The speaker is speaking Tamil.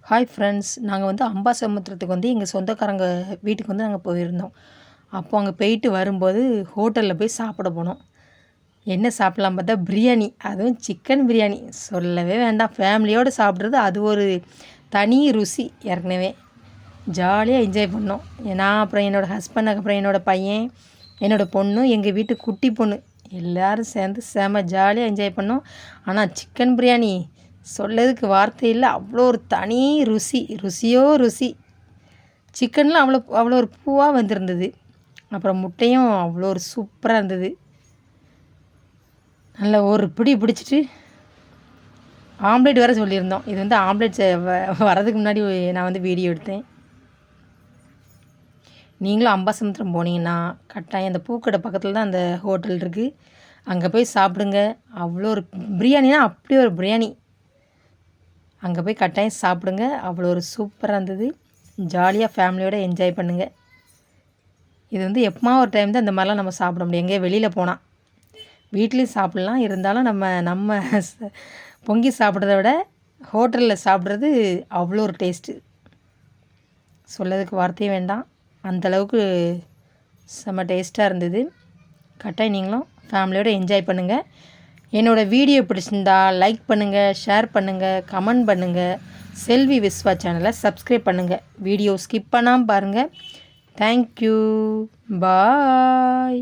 ஹாய் ஃப்ரெண்ட்ஸ், நாங்கள் வந்து அம்பாசமுத்திரத்துக்கு வந்து எங்கள் சொந்தக்காரங்க வீட்டுக்கு வந்து நாங்கள் போயிருந்தோம். அப்போ அங்கே போயிட்டு வரும்போது ஹோட்டலில் போய் சாப்பிட போனோம். என்ன சாப்பிட்லாம் பார்த்தா பிரியாணி, அதுவும் சிக்கன் பிரியாணி சொல்லவே வேண்டாம். ஃபேமிலியோடு சாப்பிட்றது அது ஒரு தனி ருசி. ஏற்கனவே ஜாலியாக என்ஜாய் பண்ணோம். நான் அப்புறம் என்னோடய ஹஸ்பண்ட், அப்புறம் என்னோடய பையன், என்னோடய பொண்ணு, எங்கள் வீட்டு குட்டி பொண்ணு எல்லோரும் சேர்ந்து செம ஜாலியாக என்ஜாய் பண்ணோம். ஆனால் சிக்கன் பிரியாணி சொல்லதுக்கு வார்த்தை இல்லை. அவ்வளோ ஒரு தனி ருசி, ருசியோ ருசி. சிக்கன்லாம் அவ்வளோ அவ்வளோ ஒரு பூவாக வந்திருந்தது. அப்புறம் முட்டையும் அவ்வளோ ஒரு சூப்பராக இருந்தது. நல்லா ஒரு பிடி பிடிச்சிட்டு ஆம்லேட் வேறு சொல்லியிருந்தோம். இது வந்து ஆம்லேட் வரதுக்கு முன்னாடி நான் வந்து வீடியோ எடுத்தேன். நீங்களும் அம்பாசமுத்திரம் போனீங்கன்னா கட்டாயம் அந்த பூக்கடை பக்கத்தில் தான் அந்த ஹோட்டல் இருக்குது. அங்கே போய் சாப்பிடுங்க. அவ்வளோ ஒரு பிரியாணினா அப்படி ஒரு பிரியாணி. அங்கே போய் கட்டாயம் சாப்பிடுங்க. அவ்வளோ ஒரு சூப்பராக இருந்தது. ஜாலியாக ஃபேமிலியோடு என்ஜாய் பண்ணுங்கள். இது வந்து எப்போமா ஒரு டைம் தான் இந்த மாதிரிலாம் நம்ம சாப்பிட முடியும். எங்கேயோ வெளியில் போனால் வீட்லேயும் சாப்பிட்லாம். இருந்தாலும் நம்ம பொங்கி சாப்பிட்றத விட ஹோட்டலில் சாப்பிட்றது அவ்வளோ ஒரு டேஸ்ட்டு. சொல்லதுக்கு வார்த்தையே வேண்டாம். அந்தளவுக்கு செம்ம டேஸ்ட்டாக இருந்தது. கட்டாயம் நீங்களும் ஃபேமிலியோடு என்ஜாய் பண்ணுங்கள். என்னோடய வீடியோ பிடிச்சிருந்தா லைக் பண்ணுங்கள், ஷேர் பண்ணுங்கள், கமெண்ட் பண்ணுங்கள். செல்வி விஸ்வா சேனலை சப்ஸ்கிரைப் பண்ணுங்கள். வீடியோ ஸ்கிப் பண்ணாமல் பாருங்கள். தேங்க்யூ. பாய்.